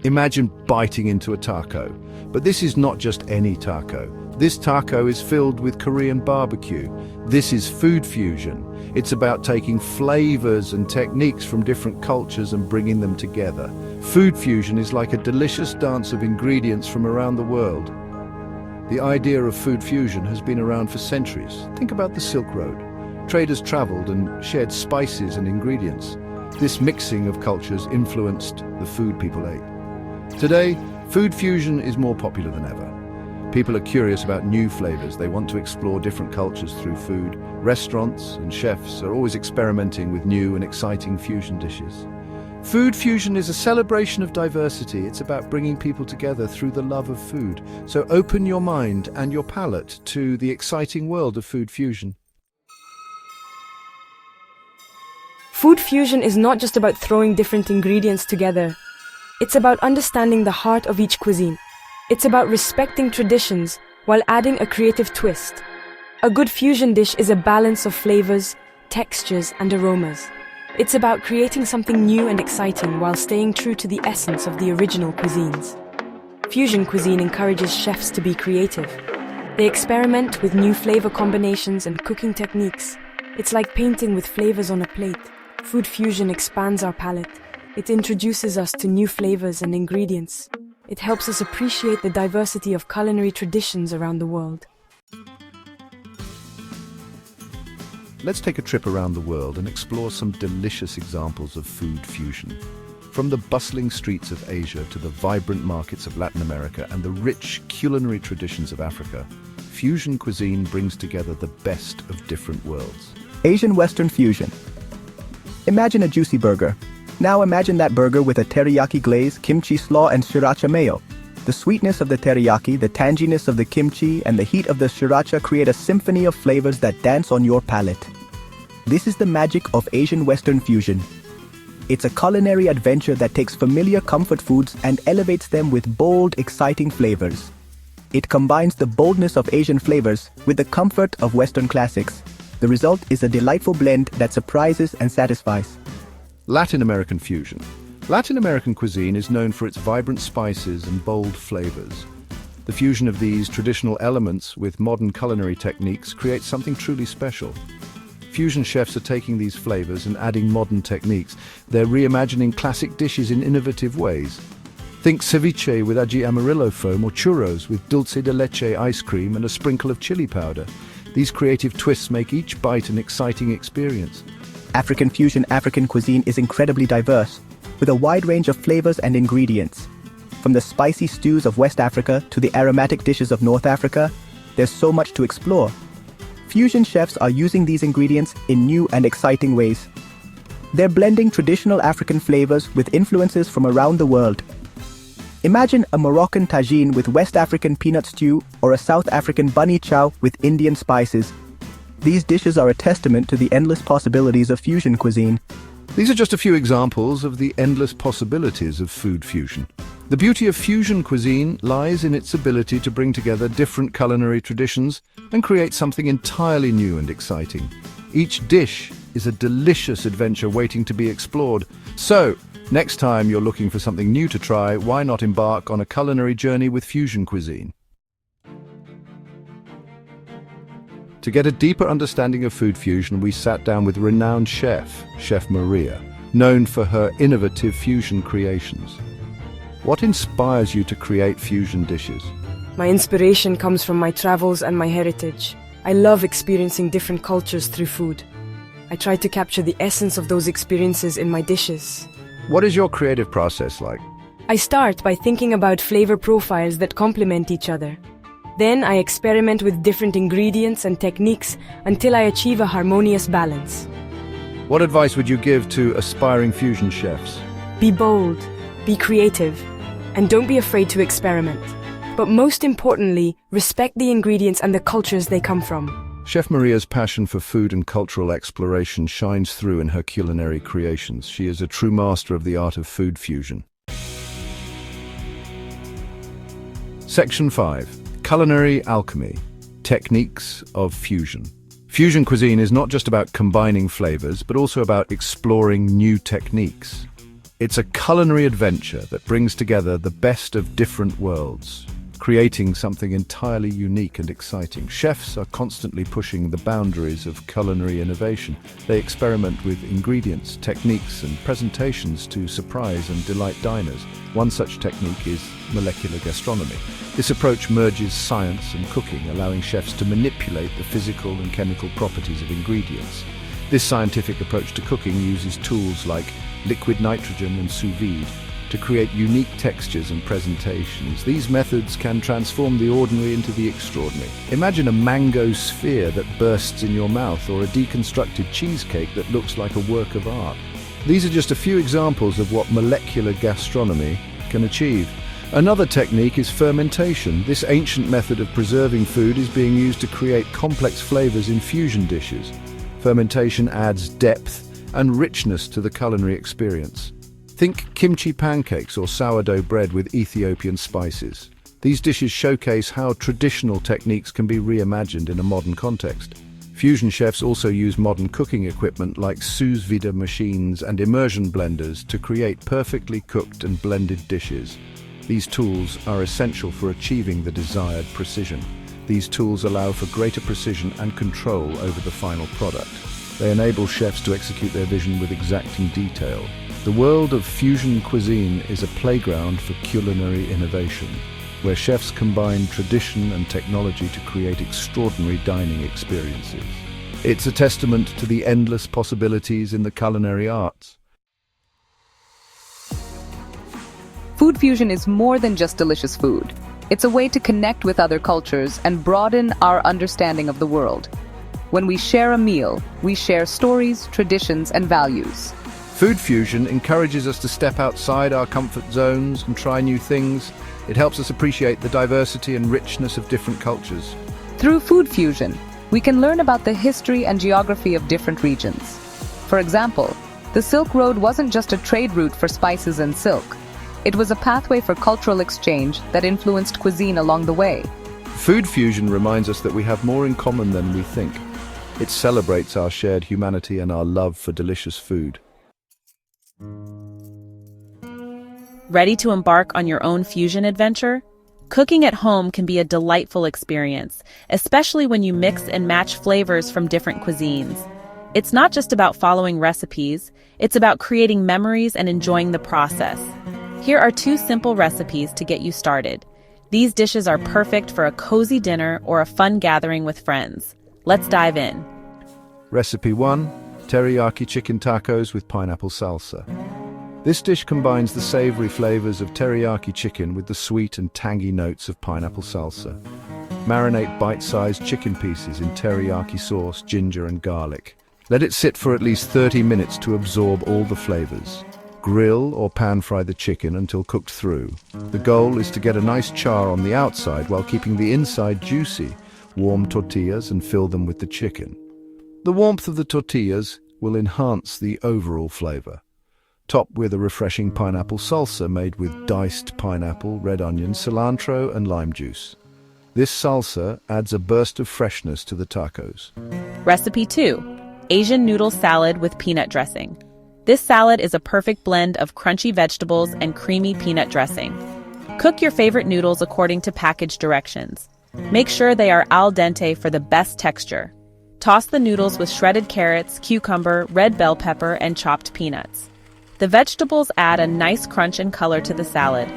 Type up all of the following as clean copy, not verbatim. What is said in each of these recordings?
Imagine biting into a taco. But this is not just any taco. This taco is filled with Korean barbecue. This is food fusion. It's about taking flavors and techniques from different cultures and bringing them together. Food fusion is like a delicious dance of ingredients from around the world. The idea of food fusion has been around for centuries. Think about the Silk Road. Traders traveled and shared spices and ingredients. This mixing of cultures influenced the food people ate. Today, food fusion is more popular than ever. People are curious about new flavors. They want to explore different cultures through food. Restaurants and chefs are always experimenting with new and exciting fusion dishes. Food fusion is a celebration of diversity. It's about bringing people together through the love of food. So open your mind and your palate to the exciting world of food fusion. Food fusion is not just about throwing different ingredients together. It's about understanding the heart of each cuisine. It's about respecting traditions while adding a creative twist. A good fusion dish is a balance of flavors, textures, and aromas. It's about creating something new and exciting while staying true to the essence of the original cuisines. Fusion cuisine encourages chefs to be creative. They experiment with new flavor combinations and cooking techniques. It's like painting with flavors on a plate. Food fusion expands our palate. It introduces us to new flavors and ingredients. It helps us appreciate the diversity of culinary traditions around the world. Let's take a trip around the world and explore some delicious examples of food fusion. From the bustling streets of Asia to the vibrant markets of Latin America and the rich culinary traditions of Africa, fusion cuisine brings together the best of different worlds. Asian Western fusion. Imagine a juicy burger. Now imagine that burger with a teriyaki glaze, kimchi slaw, and sriracha mayo. The sweetness of the teriyaki, the tanginess of the kimchi, and the heat of the sriracha create a symphony of flavors that dance on your palate. This is the magic of Asian Western fusion. It's a culinary adventure that takes familiar comfort foods and elevates them with bold, exciting flavors. It combines the boldness of Asian flavors with the comfort of Western classics. The result is a delightful blend that surprises and satisfies. Latin American fusion. Latin American cuisine is known for its vibrant spices and bold flavors. The fusion of these traditional elements with modern culinary techniques creates something truly special. Fusion chefs are taking these flavors and adding modern techniques. They're reimagining classic dishes in innovative ways. Think ceviche with ají amarillo foam or churros with dulce de leche ice cream and a sprinkle of chili powder. These creative twists make each bite an exciting experience. African fusion. African cuisine is incredibly diverse, with a wide range of flavors and ingredients. From the spicy stews of West Africa to the aromatic dishes of North Africa, there's so much to explore. Fusion chefs are using these ingredients in new and exciting ways. They're blending traditional African flavors with influences from around the world. Imagine a Moroccan tagine with West African peanut stew or a South African bunny chow with Indian spices. These dishes are a testament to the endless possibilities of fusion cuisine. These are just a few examples of the endless possibilities of food fusion. The beauty of fusion cuisine lies in its ability to bring together different culinary traditions and create something entirely new and exciting. Each dish is a delicious adventure waiting to be explored. So, next time you're looking for something new to try, why not embark on a culinary journey with fusion cuisine? To get a deeper understanding of food fusion, we sat down with renowned chef, Chef Maria, known for her innovative fusion creations. What inspires you to create fusion dishes? My inspiration comes from my travels and my heritage. I love experiencing different cultures through food. I try to capture the essence of those experiences in my dishes. What is your creative process like? I start by thinking about flavor profiles that complement each other. Then I experiment with different ingredients and techniques until I achieve a harmonious balance. What advice would you give to aspiring fusion chefs? Be bold, be creative, and don't be afraid to experiment. But most importantly, respect the ingredients and the cultures they come from. Chef Maria's passion for food and cultural exploration shines through in her culinary creations. She is a true master of the art of food fusion. Section 5. Culinary alchemy. Techniques of fusion. Fusion cuisine is not just about combining flavors, but also about exploring new techniques. It's a culinary adventure that brings together the best of different worlds, creating something entirely unique and exciting. Chefs are constantly pushing the boundaries of culinary innovation. They experiment with ingredients, techniques, and presentations to surprise and delight diners. One such technique is molecular gastronomy. This approach merges science and cooking, allowing chefs to manipulate the physical and chemical properties of ingredients. This scientific approach to cooking uses tools like liquid nitrogen and sous vide to create unique textures and presentations. These methods can transform the ordinary into the extraordinary. Imagine a mango sphere that bursts in your mouth, or a deconstructed cheesecake that looks like a work of art. These are just a few examples of what molecular gastronomy can achieve. Another technique is fermentation. This ancient method of preserving food is being used to create complex flavors in fusion dishes. Fermentation adds depth and richness to the culinary experience. Think kimchi pancakes or sourdough bread with Ethiopian spices. These dishes showcase how traditional techniques can be reimagined in a modern context. Fusion chefs also use modern cooking equipment like sous vide machines and immersion blenders to create perfectly cooked and blended dishes. These tools are essential for achieving the desired precision. These tools allow for greater precision and control over the final product. They enable chefs to execute their vision with exacting detail. The world of fusion cuisine is a playground for culinary innovation, where chefs combine tradition and technology to create extraordinary dining experiences. It's a testament to the endless possibilities in the culinary arts. Food fusion is more than just delicious food. It's a way to connect with other cultures and broaden our understanding of the world. When we share a meal, we share stories, traditions, and values. Food fusion encourages us to step outside our comfort zones and try new things. It helps us appreciate the diversity and richness of different cultures. Through food fusion, we can learn about the history and geography of different regions. For example, the Silk Road wasn't just a trade route for spices and silk. It was a pathway for cultural exchange that influenced cuisine along the way. Food fusion reminds us that we have more in common than we think. It celebrates our shared humanity and our love for delicious food. Ready to embark on your own fusion adventure? Cooking at home can be a delightful experience, especially when you mix and match flavors from different cuisines. It's not just about following recipes, it's about creating memories and enjoying the process. Here are 2 simple recipes to get you started. These dishes are perfect for a cozy dinner or a fun gathering with friends. Let's dive in. Recipe 1. Teriyaki chicken tacos with pineapple salsa. This dish combines the savory flavors of teriyaki chicken with the sweet and tangy notes of pineapple salsa. Marinate bite-sized chicken pieces in teriyaki sauce, ginger and garlic. Let it sit for at least 30 minutes to absorb all the flavors. Grill or pan-fry the chicken until cooked through. The goal is to get a nice char on the outside while keeping the inside juicy. Warm tortillas and fill them with the chicken. The warmth of the tortillas will enhance the overall flavor. Top with a refreshing pineapple salsa made with diced pineapple, red onion, cilantro, and lime juice. This salsa adds a burst of freshness to the tacos. Recipe 2. Asian noodle salad with peanut dressing. This salad is a perfect blend of crunchy vegetables and creamy peanut dressing. Cook your favorite noodles according to package directions. Make sure they are al dente for the best texture. Toss the noodles with shredded carrots, cucumber, red bell pepper, and chopped peanuts. The vegetables add a nice crunch and color to the salad.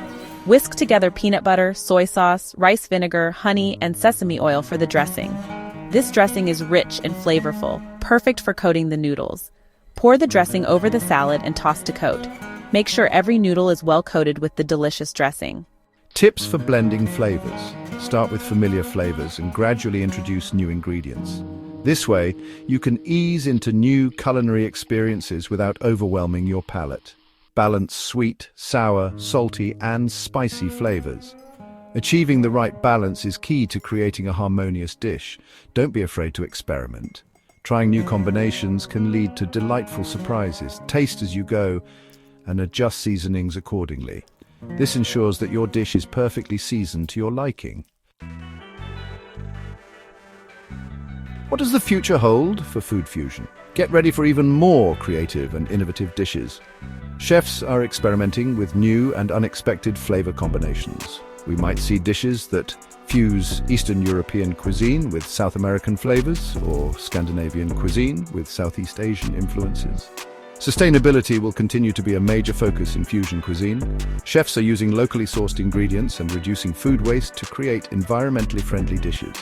Whisk together peanut butter, soy sauce, rice vinegar, honey, and sesame oil for the dressing. This dressing is rich and flavorful, perfect for coating the noodles. Pour the dressing over the salad and toss to coat. Make sure every noodle is well coated with the delicious dressing. Tips for blending flavors. Start with familiar flavors and gradually introduce new ingredients. This way, you can ease into new culinary experiences without overwhelming your palate. Balance sweet, sour, salty, and spicy flavors. Achieving the right balance is key to creating a harmonious dish. Don't be afraid to experiment. Trying new combinations can lead to delightful surprises. Taste as you go and adjust seasonings accordingly. This ensures that your dish is perfectly seasoned to your liking. What does the future hold for food fusion? Get ready for even more creative and innovative dishes. Chefs are experimenting with new and unexpected flavor combinations. We might see dishes that fuse Eastern European cuisine with South American flavors, or Scandinavian cuisine with Southeast Asian influences. Sustainability will continue to be a major focus in fusion cuisine. Chefs are using locally sourced ingredients and reducing food waste to create environmentally friendly dishes.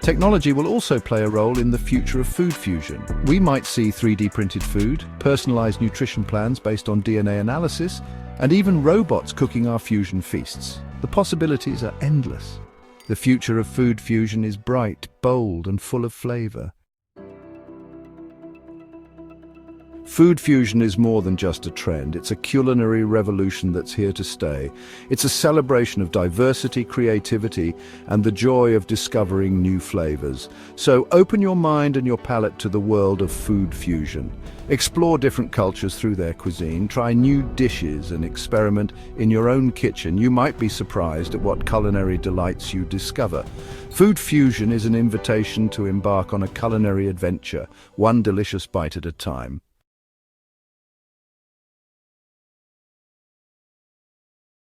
Technology will also play a role in the future of food fusion. We might see 3D printed food, personalized nutrition plans based on DNA analysis, and even robots cooking our fusion feasts. The possibilities are endless. The future of food fusion is bright, bold, and full of flavor. Food fusion is more than just a trend. It's a culinary revolution that's here to stay. It's a celebration of diversity, creativity, and the joy of discovering new flavors. So open your mind and your palate to the world of food fusion. Explore different cultures through their cuisine, try new dishes, and experiment in your own kitchen. You might be surprised at what culinary delights you discover. Food fusion is an invitation to embark on a culinary adventure, one delicious bite at a time.